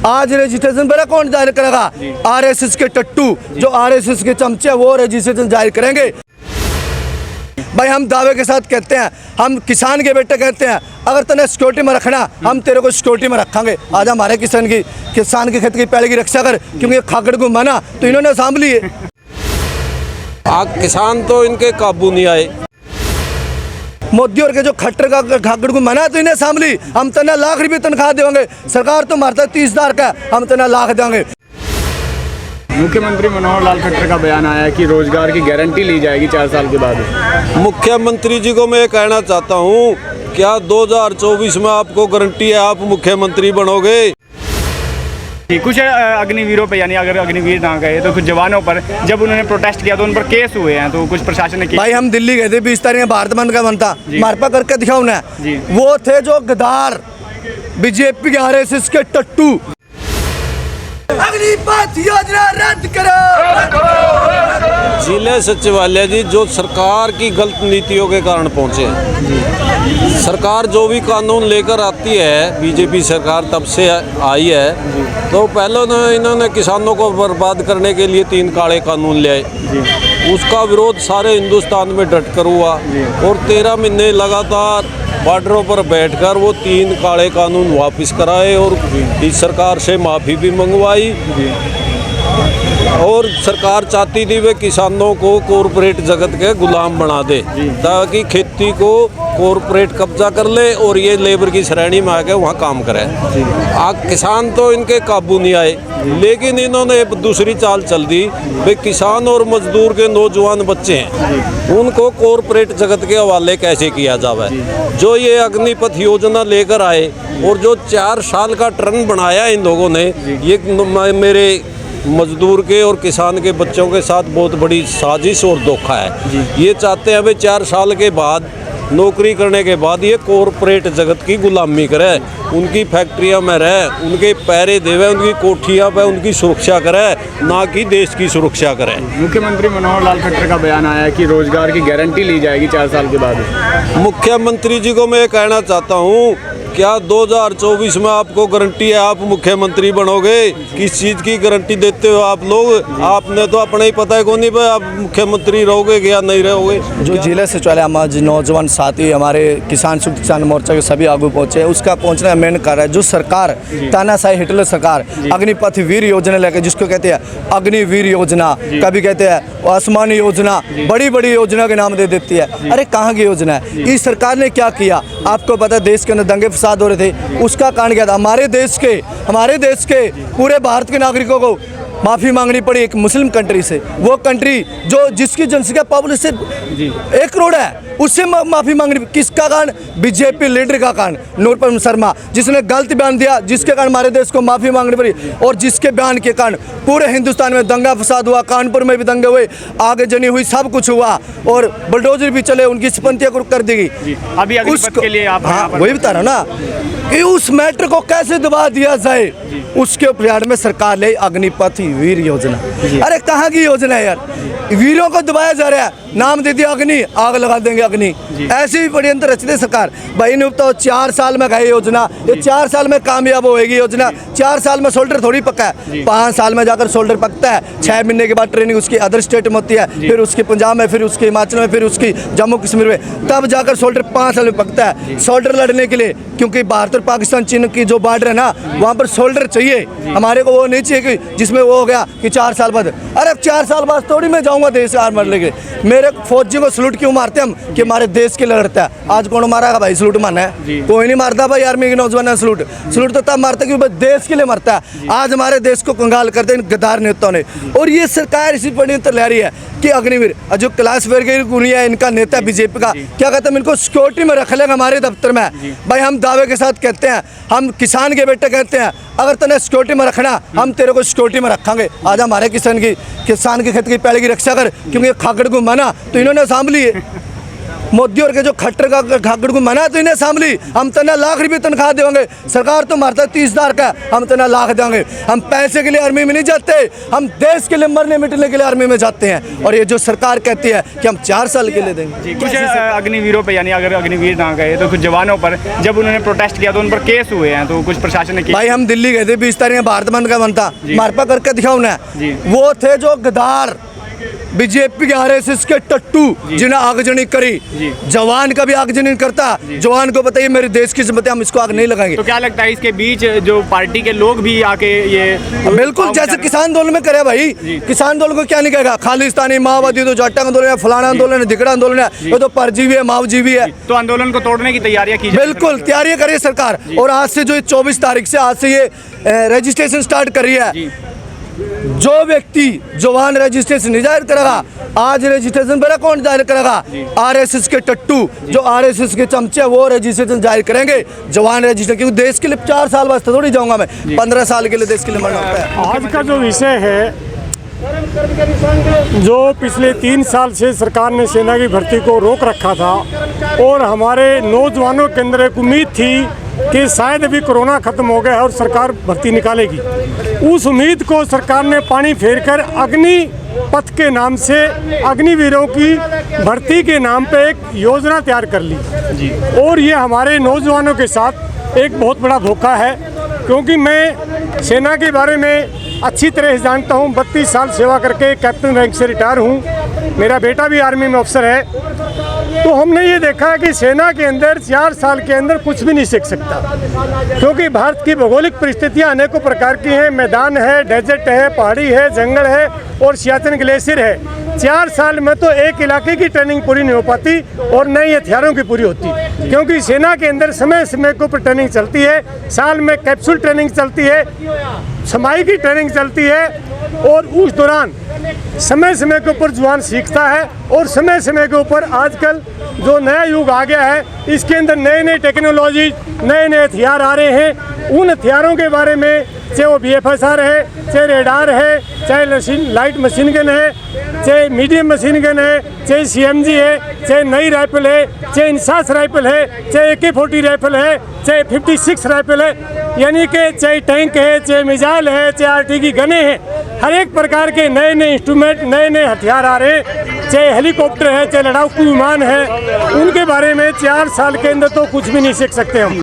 आज रजिस्ट्रेशन पहले कौन जाहिर करेगा? आरएसएस के टट्टू, जो आरएसएस के चमचे, वो रजिस्ट्रेशन जाहिर करेंगे। भाई हम दावे के साथ कहते हैं, हम किसान के बेटे कहते हैं, अगर तने सिक्योरिटी में रखना, हम तेरे को सिक्योरिटी में रखेंगे। आज हमारे किसान के खेत की पैड़ी की रक्षा कर, क्योंकि खाकड़ को माना तो इन्होंने सांभ लिए। आग किसान तो इनके काबू नहीं आए। मोदी और के जो खट्टर का खाकड़ को मना तो इन्हें सांभ ली। हम तना लाख रुपये तनख्वाह देंगे, सरकार तो मारता 30,000 का, हम तना लाख देंगे। मुख्यमंत्री मनोहर लाल खट्टर का बयान आया है कि रोजगार की गारंटी ली जाएगी 4 साल के बाद। मुख्यमंत्री जी को मैं कहना चाहता हूँ, क्या 2024 में आपको गारंटी है आप मुख्यमंत्री बनोगे? कुछ अग्निवीरों पे, यानी अगर अग्निवीर ना गए तो कुछ जवानों पर जब उन्होंने प्रोटेस्ट किया तो उन पर केस हुए हैं, तो कुछ प्रशासन ने किया। भाई हम दिल्ली गए थे 20 तारीख में, भारत बंद का बनता, मारपा करके दिखा उन्हें। वो थे जो गद्दार, बीजेपी के आरएसएस के टट्टू। अग्निपथ योजना रद्द करो। जिले सचिवालय जी जो सरकार की गलत नीतियों के कारण पहुंचे हैं। सरकार जो भी कानून लेकर आती है, बीजेपी सरकार तब से आई है, तो पहले इन्होंने किसानों को बर्बाद करने के लिए 3 काले कानून ले आए। उसका विरोध सारे हिंदुस्तान में डटकर हुआ और 13 महीने लगातार बॉर्डरों पर बैठकर वो 3 काले कानून वापस कराए और इस सरकार से माफ़ी भी मंगवाई। और सरकार चाहती थी वे किसानों को कॉरपोरेट जगत के गुलाम बना दे, ताकि खेती को कॉरपोरेट कब्जा कर ले और ये लेबर की श्रेणी में आके वहाँ काम करे। आग किसान तो इनके काबू नहीं आए, लेकिन इन्होंने एक दूसरी चाल चल दी। वे किसान और मजदूर के नौजवान बच्चे हैं, उनको कॉरपोरेट जगत के हवाले कैसे किया जाए। जो ये अग्निपथ योजना लेकर आए और जो 4 साल का टर्न बनाया इन लोगों ने, ये मेरे मजदूर के और किसान के बच्चों के साथ बहुत बड़ी साजिश और धोखा है। ये चाहते हैं वे 4 साल के बाद नौकरी करने के बाद ये कॉरपोरेट जगत की गुलामी करे, उनकी फैक्ट्रियां में रहे, उनके पैरे देवे, उनकी कोठियां पे उनकी सुरक्षा करे, ना कि देश की सुरक्षा करे। मुख्यमंत्री मनोहर लाल खट्टर का बयान आया है कि रोजगार की गारंटी ली जाएगी 4 साल के बाद। मुख्यमंत्री जी को मैं कहना चाहता हूँ, क्या 2024 में आपको गारंटी है आप मुख्यमंत्री बनोगे? किस चीज़ की गारंटी देते हो आप लोग? आपने तो अपना ही पता है कौन नहीं भाई, आप मुख्यमंत्री रहोगे या नहीं रहोगे? जो जिले सचिवालय हमारे नौजवान साथी, हमारे किसान संयुक्त किसान मोर्चा के सभी आगू पहुंचे, उसका पहुंचना मेन कारण है। जो सरकार तानाशाही हिटलर सरकार अग्निपथ वीर योजना लेकर, जिसको कहते हैं अग्निवीर योजना, कभी कहते हैं आसमानी योजना, बड़ी बड़ी योजना के नाम दे देती है। अरे कहाँ की योजना है? इस सरकार ने क्या किया? आपको पता है देश के अंदर दंगे फसाद हो रहे थे, उसका कारण क्या था? हमारे देश के पूरे भारत के नागरिकों को माफ़ी मांगनी पड़ी एक मुस्लिम कंट्री से। वो कंट्री जो जिसकी जनसंख्या पॉपुलेशन 1 करोड़ है, उससे माफ़ी मांगनी। किसका कारण? बीजेपी लीडर का कारण, नूरपुर शर्मा, जिसने गलत बयान दिया, जिसके कारण हमारे देश को माफ़ी मांगनी पड़ी। और जिसके बयान के कारण पूरे हिंदुस्तान में दंगा फसाद हुआ, कानपुर में भी दंगे हुए, आगे जनी हुई, सब कुछ हुआ और बुलडोजर भी चले, उनकी सिपंतियाँ कर दी गई। अभी अग्निपथ के लिए आप हाँ वही बता रहा हूँ ना कि उस मैटर को कैसे दबा दिया जाए, उसके उपलक्ष्य में सरकार ले अग्निपथ वीर योजना। अरे कहाँ की योजना है यार? वीरों को दबाया जा रहा है, नाम दे दिया अग्नि, आग लगा देंगे अग्नि। ऐसे भी बड़ी अंतर रचते सरकार। भाई ने तो 4 साल में गई योजना, ये 4 साल में कामयाब होएगी योजना। 4 साल में शोल्डर थोड़ी पक्का है, 5 साल में जाकर शोल्डर पकता है। 6 महीने के बाद ट्रेनिंग उसकी अदर स्टेट में होती है, फिर उसकी पंजाब में, फिर उसके हिमाचल में, फिर उसकी जम्मू कश्मीर में, तब जाकर शोल्डर 5 साल में पकता है। शोल्डर लड़ने के लिए, क्योंकि भारत और पाकिस्तान चीन की जो बॉर्डर है ना, वहाँ पर शोल्डर चाहिए। हमारे को वो नहीं चाहिए कि जिसमें वो हो गया कि 4 साल बाद। अरे 4 साल बाद थोड़ी मैं जाऊँगा देश हार मरने के। मेरे फौजी को सलूट क्यों मारते हम? कि हमारे देश के लिए लड़ता है। आज कौन मारा भाई? सलूट मारना है? कोई नहीं मारता भाई आर्मी के नौजवान है सलूट तो तब मारता क्योंकि देश के लिए मरता है। आज हमारे देश को कंगाल करते हैं इन गद्दार नेताओं ने, और ये सरकार इसी बड़ी ले रही है कि अग्निवीर जो क्लास वर्ग है, इनका नेता बीजेपी का क्या कहते हैं, इनको सिक्योरिटी में रख लेगा हमारे दफ्तर में। भाई हम दावे के साथ कहते हैं, हम किसान के बेटे कहते हैं, अगर तने सिक्योरिटी में रखना, हम तेरे को सिक्योरिटी में रखेंगे। आज हमारे किसान के खेत की पैड़ी की रक्षा कर, क्योंकि खाकड़ को माना तो इन्होंने सांभ लिए। मोदी और के जो खट्टर का खाकड़ को मना तो इन्हें सामली हम तना लाख रुपये तनख्वाह देंगे, सरकार तो मारता 30,000 का, हम तना लाख देंगे। हम पैसे के लिए आर्मी में नहीं जाते, हम देश के लिए मरने मिटने के लिए आर्मी में जाते हैं। और ये जो सरकार कहती है कि हम 4 साल के लिए देंगे। कुछ अग्निवीरों पे, यानी अगर अग्निवीर ना गए तो कुछ जवानों पर जब उन्होंने प्रोटेस्ट किया तो उन पर केस हुए हैं, तो कुछ प्रशासन ने किया। भाई हम दिल्ली गए थे 20 तारीख भारत बंद का बनता, मारपा करके दिखाओ ना। जी। वो थे जो गद्दार बीजेपी के आरएसएस के टट्टू जिन्हें आगजनी करी। जवान का भी आगजनी करता, जवान को बताइए मेरे देश की जिम्मेदारी, हम इसको आग नहीं लगाएंगे। तो क्या लगता है इसके बीच जो पार्टी के लोग भी आके ये बिल्कुल जैसे किसान आंदोलन में करे भाई, किसान आंदोलन को क्या नहीं कहेगा, खालिस्तानी माओवादी तो जाटा आंदोलन है, फलाना आंदोलन है, धिकड़ा आंदोलन है, ये तो परजीवी है, माओजीवी है। तो आंदोलन को तोड़ने की तैयारियां की बिल्कुल तैयारियां करिए सरकार। और आज से जो 24 तारीख से आज से ये रजिस्ट्रेशन स्टार्ट कर रही है। जो व्यक्ति जवान रजिस्ट्रेशन नहीं जाहिर करेगा, आज रजिस्ट्रेशन मेरा कौन जाहिर करेगा? आरएसएस के टट्टू, जो आरएसएस के चमचे, वो रजिस्ट्रेशन जाहिर करेंगे, जवान रजिस्ट्रेशन। क्योंकि देश के लिए 4 साल वास्ते थोड़ी जाऊंगा मैं, 15 साल के लिए देश के लिए मरना होता है। आज का जो विषय है, जो पिछले 3 साल से सरकार ने सेना की भर्ती को रोक रखा था और हमारे नौजवानों के अंदर एक उम्मीद थी कि शायद अभी कोरोना खत्म हो गया है और सरकार भर्ती निकालेगी, उस उम्मीद को सरकार ने पानी फेरकर अग्नि पथ के नाम से अग्निवीरों की भर्ती के नाम पे एक योजना तैयार कर ली जी। और ये हमारे नौजवानों के साथ एक बहुत बड़ा धोखा है, क्योंकि मैं सेना के बारे में अच्छी तरह से जानता हूँ। 32 साल सेवा करके कैप्टन रैंक से रिटायर हूँ, मेरा बेटा भी आर्मी में अफसर है। तो हमने ये देखा कि सेना के अंदर 4 साल के अंदर कुछ भी नहीं सीख सकता, क्योंकि भारत की भौगोलिक परिस्थितियाँ अनेकों प्रकार की हैं। मैदान है, डेजर्ट है, पहाड़ी है, जंगल है और सियाचिन ग्लेशियर है। 4 साल में तो एक इलाके की ट्रेनिंग पूरी नहीं हो पाती और न ही हथियारों की पूरी होती, क्योंकि सेना के अंदर समय समय के ऊपर ट्रेनिंग चलती है। साल में कैप्सूल ट्रेनिंग चलती है, समाई की ट्रेनिंग चलती है और उस दौरान समय समय के ऊपर जवान सीखता है। और समय समय के ऊपर आजकल जो नया युग आ गया है, इसके अंदर नए नए टेक्नोलॉजी, नए नए हथियार आ रहे हैं। उन हथियारों के बारे में, चाहे वो BFSR है, चाहे रेडार है, चाहे लाइट मशीन गन है, चाहे मीडियम मशीन गन है, चाहे CMG है, चाहे नई राइफल है, चाहे इंसास राइफल है, चाहे AK-40 राइफल है, चाहे 56 राइफल है, यानी कि चाहे टैंक है, चाहे मिसाइल है, चाहे RT की गने हैं, हर एक प्रकार के नए नए इंस्ट्रूमेंट, नए नए हथियार आ रहे हैं। चाहे हेलीकॉप्टर है, चाहे लड़ाकू विमान है, उनके बारे में 4 साल के अंदर तो कुछ भी नहीं सीख सकते हम।